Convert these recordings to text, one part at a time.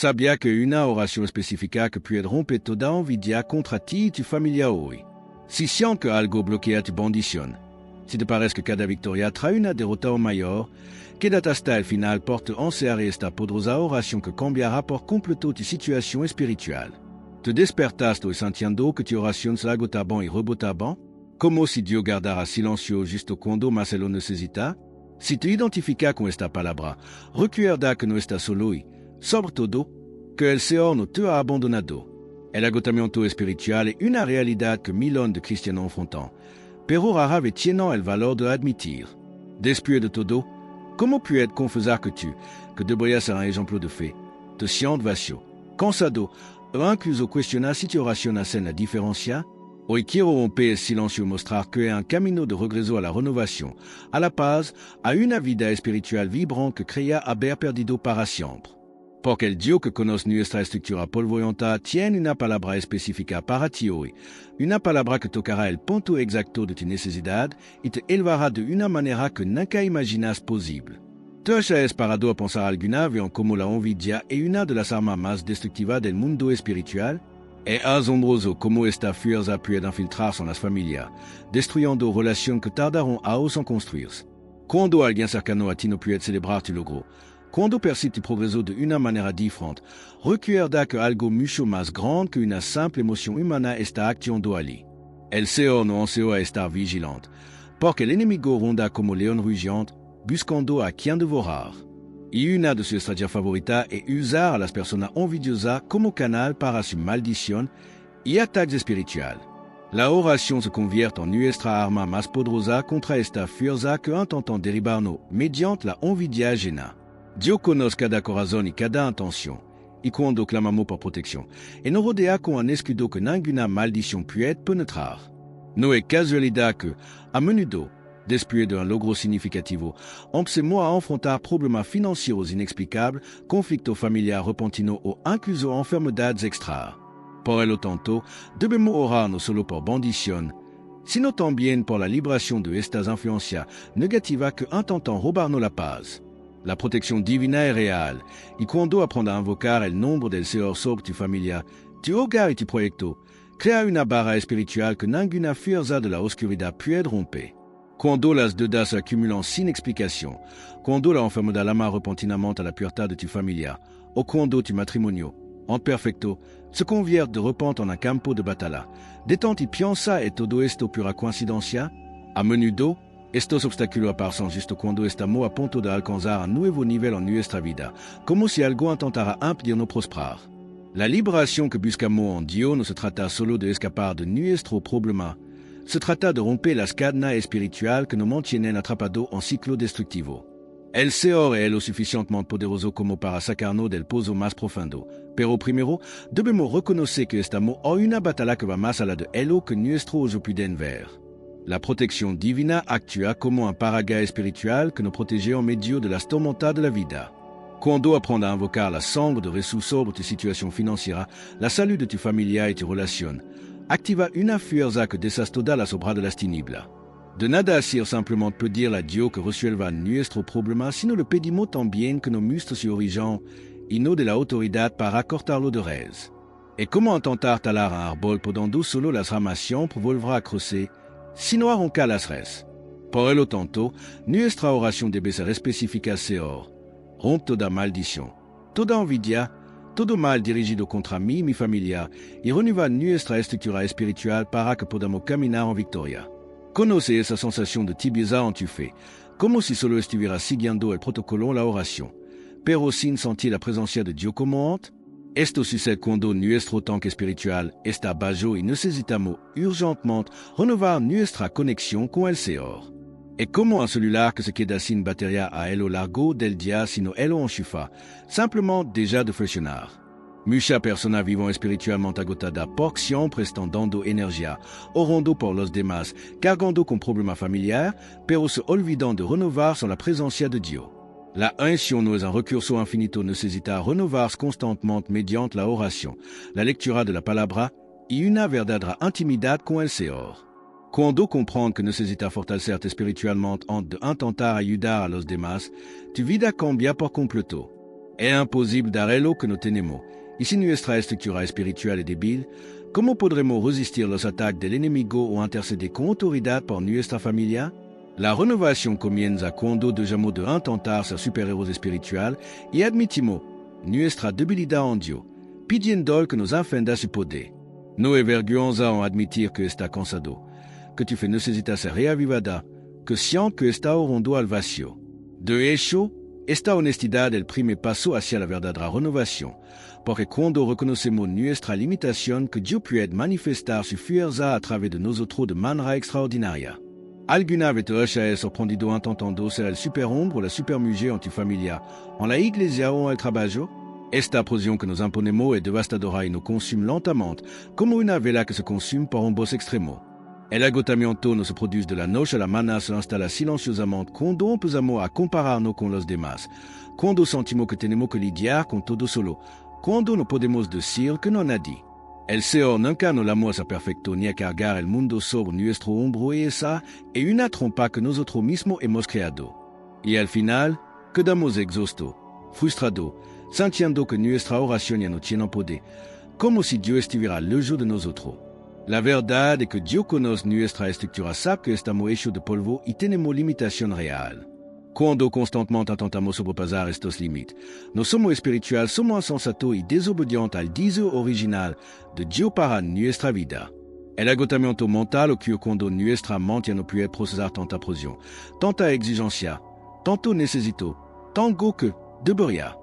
Sabia que una oración específica que puede romper toda envidia contra ti y tu familia hoy. Si sientes que algo bloquea tu bendición, si te parece que cada victoria trae una derrota o mayor, quédate hasta el final por te encerrar esta poderosa oración que cambiará por completo tu situación espiritual. Te despertaste hoy sintiendo que tu oración se agotaba y rebotaba, como si Dios guardara silencio justo cuando más lo necesita. Si te identificas con esta palabra, recuerda que no estás solo y, sobre todo, que el Señor no te ha abandonado. El agotamiento espiritual es una realidad que millones de cristianos enfrentan, pero rara vez tienen el valor de admitir. Después de todo, ¿cómo puedes confesar que deberías ser un ejemplo de fe, te sientes vacío, cansado o incluso cuestionar si tu oración hace la diferencia? Hoy quiero romper el silencio y mostrar que es un camino de regreso a la renovación, a la paz, a una vida espiritual vibrante que creía haber perdido para siempre. Porque el Dios que conoce nuestra estructura polvorienta tiene una palabra específica para ti hoy, una palabra que tocará el punto exacto de tu necesidad y te elevará de una manera que nunca imaginas posible. ¿Te has parado a pensar alguna vez en cómo la envidia es una de las armas más destructivas del mundo espiritual? Es asombroso cómo esta fuerza puede infiltrarse en las familias, destruyendo relaciones que tardaron años en construirse. Cuando alguien cercano a ti no puede celebrar tu logro, cuando percibes tu progreso de una manera diferente, recuerda que algo mucho más grande que una simple emoción humana está actuando allí. El Señor nos enseñó a estar vigilante, porque el enemigo ronda como león rugiente, buscando a quien devorar. Y una de sus estrategias favoritas es usar a las personas envidiosas como canal para su maldición y ataques espirituales. La oración se convierte en nuestra arma más poderosa contra esta fuerza que intentan derribarnos mediante la envidia ajena. Dios conoce cada corazón y cada intención, y cuando clamamos por protección, Él nos rodea con un escudo que ninguna maldición puede penetrar. No es casualidad que, a menudo, después de un logro significativo, empecemos a enfrentar problemas financieros inexplicables, conflictos familiares repentinos o incluso enfermedades extra. Por lo tanto, debemos orar no solo por bendición, sino también por la liberación de estas influencias negativas que intentan robarnos la paz. La protección divina es real, y cuando aprendes a invocar el nombre del Señor sobre tu familia, tu hogar y tu proyecto, crea una barra espiritual que ninguna fuerza de la oscuridad puede romper. Cuando las deudas se acumulan sin explicación, cuando la enfermedad llama repentinamente a la puerta de tu familia, o cuando tu matrimonio, imperfecto, se convierte de repente en un campo de batalla, detente y piensa ¿es todo esto pura coincidencia? A menudo, estos obstáculos aparecen justo cuando estamos a punto de alcanzar un nuevo nivel en nuestra vida, como si algo intentara impedirnos prosperar. La liberación que buscamos en Dios no se trata solo de escapar de nuestro problema, se trata de romper las cadenas espirituales que nos mantienen atrapados en ciclo destructivo. El Señor es lo suficientemente poderoso como para sacarnos del pozo más profundo, pero primero debemos reconocer que estamos en una batalla que va más allá de lo que nuestros ojos pueden ver. La protección divina actúa como un paraguas espiritual que nos protege en medio de las tormentas de la vida. Cuando aprendes a invocar la sangre de Jesús sobre tu situación financiera, la salud de tu familia y tu relación, activa una fuerza que deshace todas las obras de las tinieblas. De nada sirve simplemente pedir a Dios que resuelva nuestro problema, sino le pedimos también que nos muestre su origen y no de la autoridad para cortarlo de raíz. Et comment intentar talar un árbol podando solo las ramas siempre volverá a crecer, si no arranca las raíces? Por lo tanto, nuestra oración debe ser específica al Señor. Rompe toda maldición, toda envidia, todo mal dirigido contra mí y mi familia, y renueva nuestra estructura espiritual para que podamos caminar en victoria. Conoce esa sensación de tibieza en tu fe, como si solo estuvieras siguiendo el protocolo en la oración, pero sin sentir la presencia de Dios como antes. Esto sucede cuando nuestro tanque espiritual está bajo y necesitamos urgentemente renovar nuestra conexión con el Señor. Es como un celular que se queda sin batería a lo largo del día si no lo enchufa, simplemente deja de funcionar. Muchas personas viven espiritualmente agotadas porque siempre están dando energía, orando por los demás, cargando con problemas familiares, pero se olvidan de renovarse en la presencia de Dios. La unción no es un recurso infinito, necesita renovarse constantemente mediante la oración, la lectura de la palabra y una verdadera intimidad con el Señor. Cuando comprendes que necesitas fortalecerte espiritualmente antes de intentar ayudar a los demás, tu vida cambia por completo. Es imposible darlo que no tenemos. Y si nuestra estructura espiritual es débil, ¿cómo podremos resistir los ataques del enemigo o interceder con autoridad por nuestra familia? La renovación comienza cuando dejamos de intentar ser superhéroes espirituales y admitimos nuestra debilidad en Dios, pidiendo que nos enfenda su poder. No es vergüenza en admitir que está cansado, que tu fe necesita ser reavivada, que siente que está orando al vacío. De hecho, esta honestidad es el primer paso hacia la verdadera renovación, porque cuando reconocemos nuestra limitación, que Dios puede manifestar su fuerza a través de nosotros de manera extraordinaria. ¿Alguna vez te has sorprendido intentando ser el superhombre o la supermujer en tu familia, en la iglesia o en el trabajo? Esta presión que nos imponemos es devastadora y nos consume lentamente, como una vela que se consume por un bosque extremo. El agotamiento no se produce de la noche a la mañana, se instala silenciosamente cuando empezamos a compararnos con los demás, cuando sentimos que tenemos que lidiar con todo solo, cuando no podemos decir que no nadie. El Señor nunca nos llamó a ser perfecto ni a cargar el mundo sobre nuestro hombro y esa es una trampa que nosotros mismos hemos creado. Y al final, quedamos exhaustos, frustrados, sintiendo que nuestra oración ya no tiene poder, como si Dios estuviera lejos de nosotros. La verdad es que Dios conoce nuestra estructura, sabe que estamos hechos de polvo y tenemos limitación real. Cuando constantemente intentamos sobrepasar estos límites, no somos espirituales, somos insensatos y desobedientes al deseo original de Dios para nuestra vida. El agotamiento mental ocurre cuando nuestra mente no puede procesar tanta presión, tanta exigencia, tanto necesito, tanto que debería.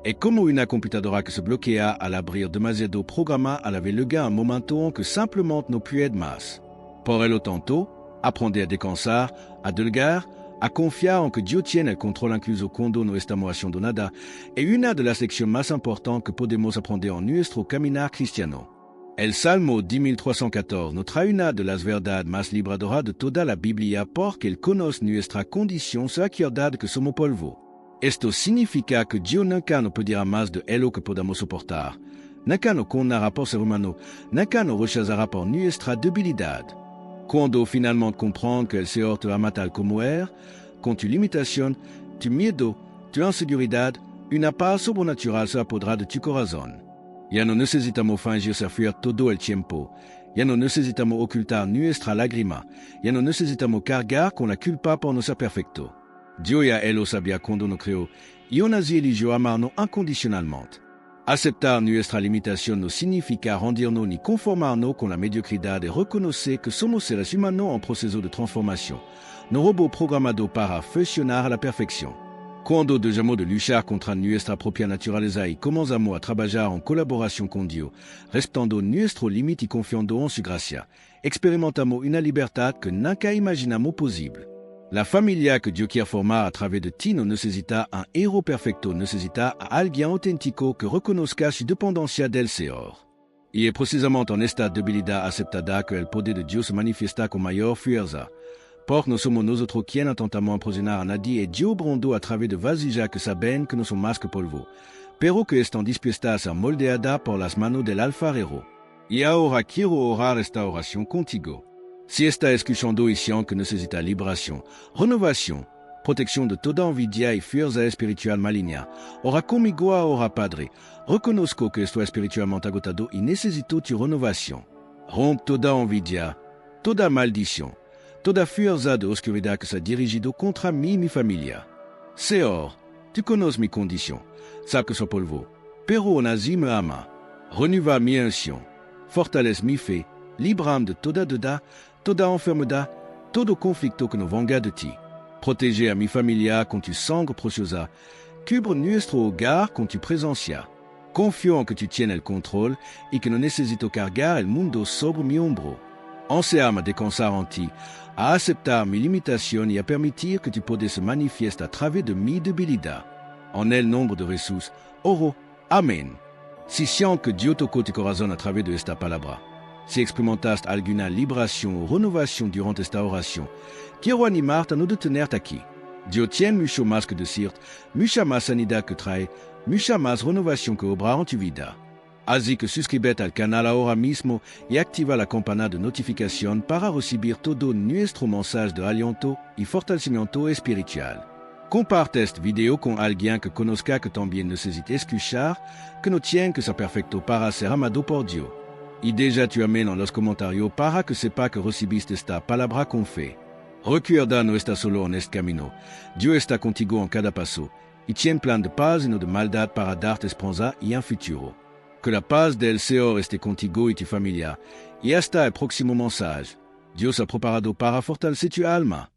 Es como una computadora que se bloquea al abrir demasiado programa a la vez llegar un momento en que simplemente no puede más. Por el tanto, aprender a descansar, a delegar, a confiar en que Dios tiene el control incluso cuando no estamos haciendo nada, es una de las lecciones más importantes que podemos aprender en nuestro caminar cristiano. El Salmo 10.314 nos trae una de las verdades más liberadoras de toda la Biblia porque Él conoce nuestra condición, se acuerda de que somos polvo. Esto significa que Dios nunca nos pedirá más de Él que podamos soportar. Nunca nos condenará por ser humano, nunca nos rechazará por nuestra debilidad. Cuando finalmente comprendes que el Señor te ama tal como eres, con tu limitación, tu miedo, tu inseguridad, una paz sobrenatural se apodera de tu corazón. Ya no necesitamos fingir ser fuertes todo el tiempo. Ya no necesitamos ocultar nuestra lágrima. Ya no necesitamos cargar con la culpa por no ser perfecto. Dios ya Él lo sabía cuando nos creó y aún así eligió amarnos incondicionalmente. Aceptar nuestra limitación no significa rendirnos ni conformarnos con la mediocridad y reconocer que somos seres humanos en proceso de transformación, no robots programados para funcionar a la perfección. Cuando dejamos de luchar contra nuestra propia naturaleza y comenzamos a trabajar en colaboración con Dios, respetando nuestro límite y confiando en su gracia, experimentamos una libertad que nunca imaginamos posible. La familia que Dios quiere formar a través de ti no necesita un héroe perfecto, necesita a alguien auténtico que reconozca su dependencia del Señor. Y es precisamente en esta debilidad aceptada que el poder de Dios se manifiesta con mayor fuerza. Porque no somos nosotros quienes intentamos impresionar a nadie y Dios obrando a través de vasijas que saben que no son más que polvo, pero que están dispuestas a ser moldeadas por las manos del alfarero. Y ahora quiero orar esta oración contigo. Si estás escuchando y sientes que necesita liberación, renovación, protección de toda envidia y fuerza espiritual maligna, ora conmigo ahora, Padre. Reconozco que estoy espiritualmente agotado y necesito tu renovación. Rompe toda envidia, toda maldición, toda fuerza de oscuridad que se ha dirigido contra mí y mi familia. Señor, tú conoces mi condición, sabes que soy polvo, pero aún así me ama. Renueva mi unción, fortalece mi fe, líbrame de toda duda, toda enfermedad, todo conflicto que no venga de ti. Protege a mi familia con tu sangre preciosa. Cubre nuestro hogar con tu presencia. Confío en que tú tienes el control y que no necesito cargar el mundo sobre mi hombro. Enséñame a descansar en ti, a aceptar mi limitación y a permitir que tu poder se manifieste a través de mi debilidad. En el nombre de Jesús, oro. Amén. Si sientes que Dios tocó tu corazón a través de esta palabra, si experimentaste alguna liberación o renovación durante esta oración, quiero animarte a no detenerte aquí. Dios tiene mucho más que decirte, mucha más sanidad que trae, mucha más renovación que obra en tu vida. Así que suscríbete al canal ahora mismo y activa la campana de notificación para recibir todo nuestro mensaje de aliento y fortalecimiento espiritual. Comparte este video con alguien que conozca que también necesite escuchar, que no tiene que ser perfecto para ser amado por Dios. Y deja tu amén en los comentarios para que sepa que recibiste esta palabra con fe. Recuerda, no estás solo en este camino. Dios está contigo en cada paso y tiene plan de paz y no de maldad para darte esperanza y un futuro. Que la paz del Señor esté contigo y tu familia. Y hasta el próximo mensaje. Dios ha preparado para fortalecer tu alma.